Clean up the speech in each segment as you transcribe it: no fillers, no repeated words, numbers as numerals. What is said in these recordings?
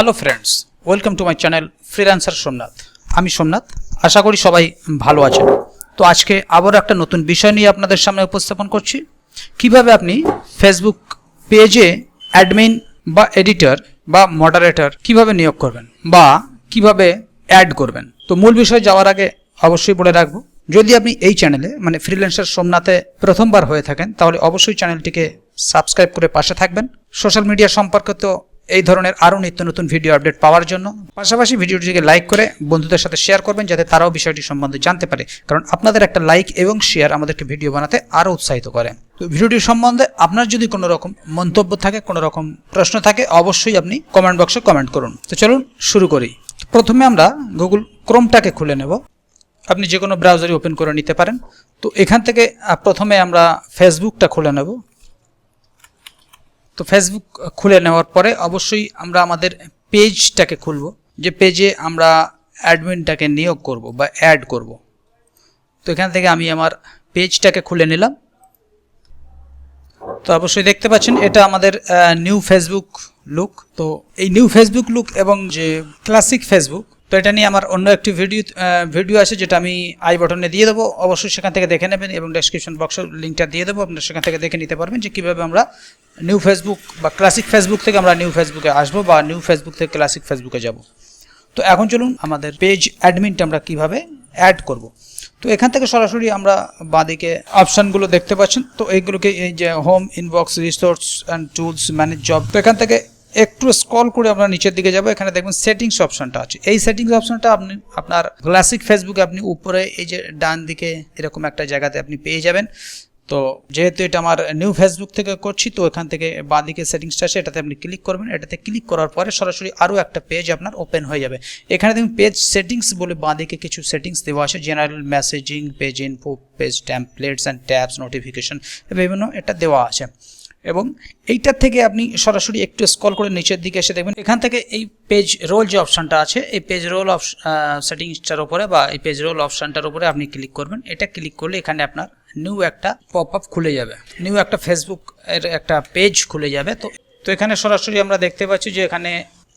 Hello friends, welcome to my channel freelancer Somnath. আমি সোমনাথ, আশা করি সবাই ভালো আছেন। তো আজকে আবার একটা নতুন বিষয় নিয়ে আপনাদের সামনে উপস্থাপন করছি। কিভাবে আপনি ফেসবুক পেজে অ্যাডমিন বা এডিটর বা মডারেটর কিভাবে নিয়োগ করবেন বা কিভাবে অ্যাড করবেন। তো মূল বিষয়ে যাওয়ার আগে অবশ্যই বলে রাখবো, যদি আপনি এই চ্যানেলে মানে ফ্রিল্যান্সার সোমনাথে প্রথমবার হয়ে থাকেন তাহলে অবশ্যই চ্যানেলটিকে সাবস্ক্রাইব করে পাশে থাকবেন। সোশ্যাল মিডিয়া সম্পর্কিত এই ধরনের আরও নিত্য নতুন ভিডিও আপডেট পাওয়ার জন্য পাশাপাশি ভিডিওটিকে লাইক করে বন্ধুদের সাথে শেয়ার করবেন, যাতে তারাও বিষয়টি সম্বন্ধে জানতে পারে, কারণ আপনাদের একটা লাইক এবং শেয়ার আমাদেরকে ভিডিও বানাতে আরও উৎসাহিত করে। তো ভিডিওটির সম্বন্ধে আপনার যদি কোনো রকম মন্তব্য থাকে, কোনো রকম প্রশ্ন থাকে, অবশ্যই আপনি কমেন্ট বক্সে কমেন্ট করুন। তো চলুন শুরু করি। প্রথমে আমরা গুগল ক্রোমটাকে খুলে নেব। আপনি যে কোনো ব্রাউজারই ওপেন করে নিতে পারেন। তো এখান থেকে প্রথমে আমরা ফেসবুকটা খুলে নেব। তো ফেসবুক খুলে নেওয়ার পরে অবশ্যই আমরা আমাদের পেজটাকে খুলব, যে পেজে আমরা অ্যাডমিনটাকে নিয়োগ করব বা অ্যাড করব। তো এখান থেকে আমি আমার পেজটাকে খুলে নিলাম। তো অবশ্যই দেখতে পাচ্ছেন এটা আমাদের নিউ ফেসবুক লুক। তো এই নিউ ফেসবুক লুক এবং যে ক্লাসিক ফেসবুক, তো এটা নিয়ে আমার অন্য একটি ভিডিও আছে, যেটা আমি আই বাটনে দিয়ে দেবো। অবশ্যই সেখান থেকে দেখে নেবেন এবং ডেসক্রিপশন বক্সে লিঙ্কটা দিয়ে দেবো, আপনারা সেখান থেকে দেখে নিতে পারবেন যে কীভাবে আমরা নিউ ফেসবুক বা ক্লাসিক ফেসবুক থেকে আমরা নিউ ফেসবুকে আসবো বা নিউ ফেসবুক থেকে ক্লাসিক ফেসবুকে যাব। তো এখন চলুন আমাদের পেজ অ্যাডমিনটা আমরা কীভাবে অ্যাড করব। তো এখান থেকে সরাসরি আমরা বাঁদিকে অপশানগুলো দেখতে পাচ্ছেন। তো এইগুলোকে এই যে home, inbox, resource and tools, manage job, তো এখান থেকে একটু স্ক্রল করে আমরা নিচের দিকে যাব। এখানে দেখবেন সেটিংস অপশনটা আছে। এই সেটিংস অপশনটা আপনি আপনার ক্লাসিক ফেসবুকে আপনি উপরে এই যে ডান দিকে এরকম একটা জায়গাতে আপনি পেয়ে যাবেন। তো যেহেতু এটা আমার নিউ ফেসবুক থেকে করছি, তো এখান থেকে বাঁ দিকে সেটিংসটা আছে, এটাতে আপনি ক্লিক করবেন। এটাতে ক্লিক করার পরে সরাসরি আরও একটা পেজ আপনার ওপেন হয়ে যাবে। এখানে দেখুন পেজ সেটিংস বলে বাঁ দিকে কিছু সেটিংস দেওয়া আছে, general, messaging, page info, page templates and tabs, notification, বিভিন্ন এটা দেওয়া আছে। এবং এইটার থেকে আপনি সরাসরি একটু স্ক্রল করে নিচের দিকে এসে দেখবেন এখান থেকে এই পেজ রোল যে অপশানটা আছে, এই পেজ রোল সেটিংসটার উপরে বা এই পেজ রোল অপশানটার উপরে আপনি ক্লিক করবেন। এটা ক্লিক করলে এখানে আপনার নিউ একটা পপ আপ খুলে যাবে, নিউ একটা ফেসবুক এর একটা পেজ খুলে যাবে। তো এখানে সরাসরি আমরা দেখতে পাচ্ছি যে এখানে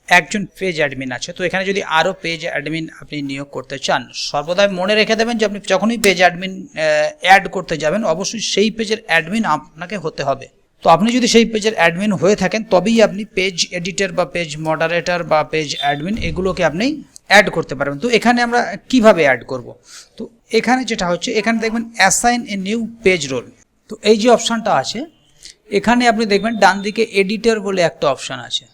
একজন পেজ অ্যাডমিন আছে। তো এখানে যদি আরও পেজ অ্যাডমিন আপনি নিয়োগ করতে চান, সর্বদাই মনে রেখে দেবেন যে আপনি যখনই পেজ অ্যাডমিন অ্যাড করতে যাবেন, অবশ্যই সেই পেজের অ্যাডমিন আপনাকে হতে হবে। তো আপনি যদি সেই পেজের অ্যাডমিন হয়ে থাকেন, তবেই আপনি পেজ এডিটর বা পেজ মডারেটর বা পেজ অ্যাডমিন এগুলোকে আপনি অ্যাড করতে পারবেন। তো এখানে আমরা কিভাবে অ্যাড করব। তো এখানে যেটা হচ্ছে, এখানে দেখবেন assign a new page role. তো এই যে অপশানটা আছে, এখানে আপনি দেখবেন ডান দিকে এডিটর বলে একটা অপশান আছে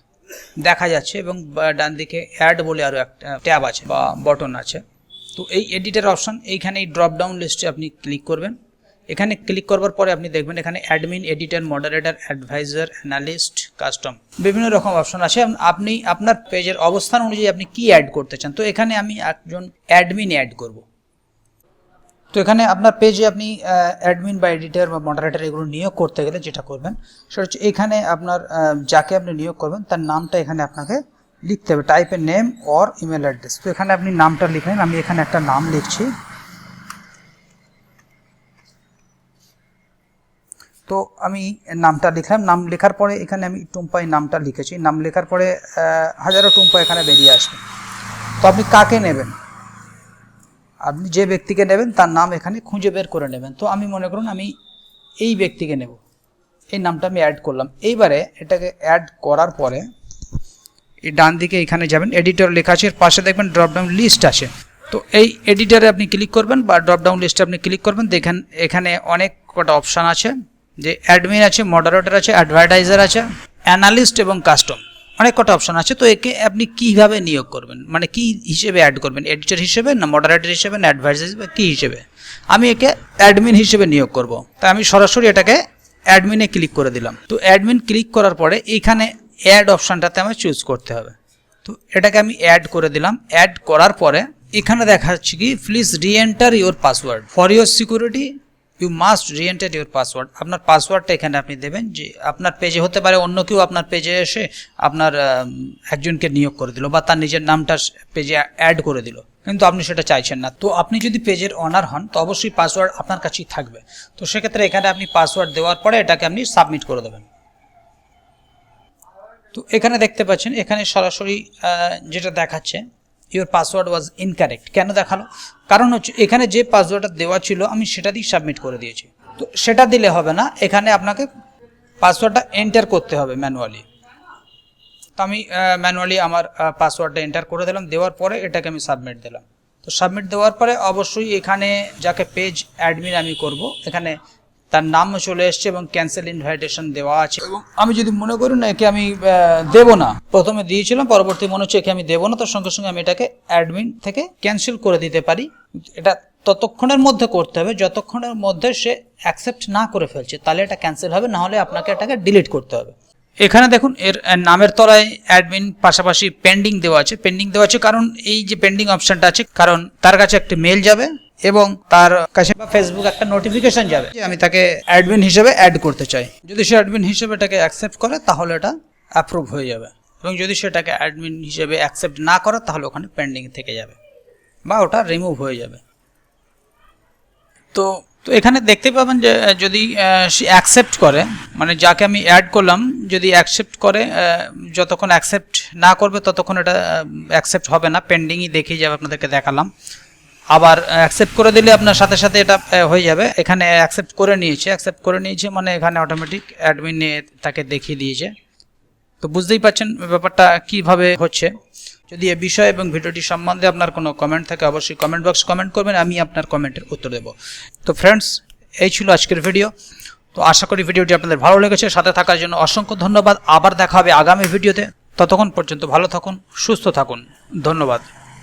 দেখা যাচ্ছে, এবং ডান দিকে অ্যাড বলে আরও একটা ট্যাব আছে বা বটন আছে। তো এই এডিটর অপশান, এইখানে এই ড্রপ ডাউন লিস্টে আপনি ক্লিক করবেন। এখানে ক্লিক করবার পরে আপনি দেখবেন এখানে admin, editor, moderator, advisor, analyst, custom, বিভিন্ন রকম অপশন আছে। আপনি আপনার পেজের অবস্থান অনুযায়ী আপনি কি অ্যাড করতে চান। তো এখানে আমি একজন অ্যাডমিন অ্যাড করব। তো এখানে আপনার পেজে আপনি অ্যাডমিন বা এডিটর বা মডারেটর এগুলো নিয়োগ করতে গেলে যেটা করবেন সেটা হচ্ছে, এখানে আপনার যাকে আপনি নিয়োগ করবেন তার নামটা এখানে আপনাকে লিখতে হবে, টাইপের নেম অর ইমেল অ্যাড্রেস। তো এখানে আপনি নামটা লিখলেন, আমি এখানে একটা নাম লিখছি। তো আমি নামটা লিখলাম, নাম লেখার পরে এখানে আমি টুম্পাই নামটা লিখেছি। নাম লেখার পরে হাজারো টুম্পা এখানে বেরিয়ে আসবে। তো আপনি কাকে নেবেন, আপনি যে ব্যক্তিকে নেবেন তার নাম এখানে খুঁজে বের করে নেবেন। তো আমি মনে করুন আমি এই ব্যক্তিকে নেব, এই নামটা আমি অ্যাড করলাম। এইবারে এটাকে অ্যাড করার পরে এই ডান দিকে এখানে যাবেন, এডিটর লেখা আছে, এর পাশে দেখবেন ড্রপডাউন লিস্ট আছে। তো এই এডিটরে আপনি ক্লিক করবেন বা ড্রপডাউন লিস্টে আপনি ক্লিক করবেন। দেখেন এখানে অনেক কটা অপশান আছে, যে অ্যাডমিন আছে, মডারেটর আছে, অ্যাডভার্টাইজার আছে, অ্যানালিস্ট এবং কাস্টম, অনেক কটা অপশান আছে। তো একে আপনি কীভাবে নিয়োগ করবেন, মানে কি হিসেবে অ্যাড করবেন, এডিটর হিসেবে না মডারেটর হিসেবে না অ্যাডভাইজার হিসেবে, কী হিসেবে। আমি একে অ্যাডমিন হিসেবে নিয়োগ করব। তাই আমি সরাসরি এটাকে অ্যাডমিনে ক্লিক করে দিলাম। তো অ্যাডমিন ক্লিক করার পরে এইখানে অ্যাড অপশানটাতে আমার চুজ করতে হবে। তো এটাকে আমি অ্যাড করে দিলাম। অ্যাড করার পরে এখানে দেখা যাচ্ছে কি, please reenter your password for your security, you must reenter your password. আপনার পাসওয়ার্ডটা এখানে আপনি দেবেন। যে আপনার পেজে হতে পারে অন্য কেউ আপনার পেজে এসে আপনার একজনকে নিয়োগ করে দিল বা তার নিজের নামটা পেজে অ্যাড করে দিল, কিন্তু আপনি সেটা চাইছেন না। তো আপনি যদি পেজের অনার হন, তো অবশ্যই পাসওয়ার্ড আপনার কাছেই থাকবে। তো সেক্ষেত্রে এখানে আপনি পাসওয়ার্ড দেওয়ার পরে এটাকে আপনি সাবমিট করে দেবেন। তো এখানে দেখতে পাচ্ছেন, এখানে সরাসরি যেটা দেখাচ্ছে ইওর পাসওয়ার্ড ওয়াজ ইনকারেক্ট। কেন দেখালো? কারণ হচ্ছে এখানে যে পাসওয়ার্ডটা দেওয়া ছিল আমি সেটা দিয়ে সাবমিট করে দিয়েছি। তো সেটা দিলে হবে না, এখানে আপনাকে পাসওয়ার্ডটা এন্টার করতে হবে ম্যানুয়ালি। তো আমি ম্যানুয়ালি আমার পাসওয়ার্ডটা এন্টার করে দিলাম, দেওয়ার পরে এটাকে আমি সাবমিট দিলাম। তো সাবমিট দেওয়ার পরে অবশ্যই এখানে যাকে পেজ অ্যাডমিন আমি করব, এখানে তার নামও চলে এসছে এবং ক্যান্সেল ইনভাইটেশন দেওয়া আছে। এবং আমি যদি মনে করি না একে আমি দেব না, প্রথমে দিয়েছিলাম পরবর্তী মনে হচ্ছে একে আমি দেবো না, তো সঙ্গে সঙ্গে আমি এটাকে অ্যাডমিন থেকে ক্যান্সেল করে দিতে পারি। এটা ততক্ষণের মধ্যে করতে হবে যতক্ষণের মধ্যে সে অ্যাকসেপ্ট না করে ফেলছে, তাহলে এটা ক্যান্সেল হবে, না হলে আপনাকে এটাকে ডিলিট করতে হবে। এখানে দেখুন এর নামের তলায় অ্যাডমিন পাশাপাশি পেন্ডিং দেওয়া আছে। পেন্ডিং দেওয়া আছে কারণ এই যে পেন্ডিং অপশনটা আছে, কারণ তার কাছে একটা মেল যাবে এবং তার কাছে ফেসবুক একটা নোটিফিকেশন যাবে যে আমি তাকে অ্যাডমিন হিসেবে অ্যাড করতে চাই। যদি সে অ্যাডমিন হিসেবে এটাকে অ্যাকসেপ্ট করে তাহলে এটা অ্যাপ্রুভ হয়ে যাবে, এবং যদি সেটাকে অ্যাডমিন হিসেবে অ্যাকসেপ্ট না করে তাহলে ওখানে পেন্ডিং থেকে যাবে বা ওটা রিমুভ হয়ে যাবে। তো এখানে দেখতে পাবেন যে যদি সে অ্যাকসেপ্ট করে, মানে যাকে আমি অ্যাড করলাম যদি অ্যাকসেপ্ট করে, যতক্ষণ অ্যাকসেপ্ট না করবে ততক্ষণ এটা অ্যাকসেপ্ট হবে না, পেন্ডিংই দেখিয়ে যাবে, আপনাদেরকে দেখালাম। আবার অ্যাকসেপ্ট করে দিলে আপনার সাথে সাথে এটা হয়ে যাবে। এখানে অ্যাকসেপ্ট করে নিয়েছে মানে এখানে অটোমেটিক অ্যাডমিনে তাকে দেখিয়ে দিয়েছে। তো বুঝতেই পারছেন ব্যাপারটা কিভাবে হচ্ছে। যদি এ বিষয় এবং ভিডিওটি সম্বন্ধে আপনার কোনো কমেন্ট থাকে অবশ্যই কমেন্ট বক্স কমেন্ট করবেন, আমি আপনার কমেন্টের উত্তর দেব। তো ফ্রেন্ডস, এই ছিল আজকের ভিডিও। তো আশা করি ভিডিওটি আপনাদের ভালো লেগেছে, সাথে থাকার জন্য অসংখ্য ধন্যবাদ। আবার দেখা হবে আগামী ভিডিওতে, ততক্ষণ পর্যন্ত ভালো থাকুন, সুস্থ থাকুন, ধন্যবাদ।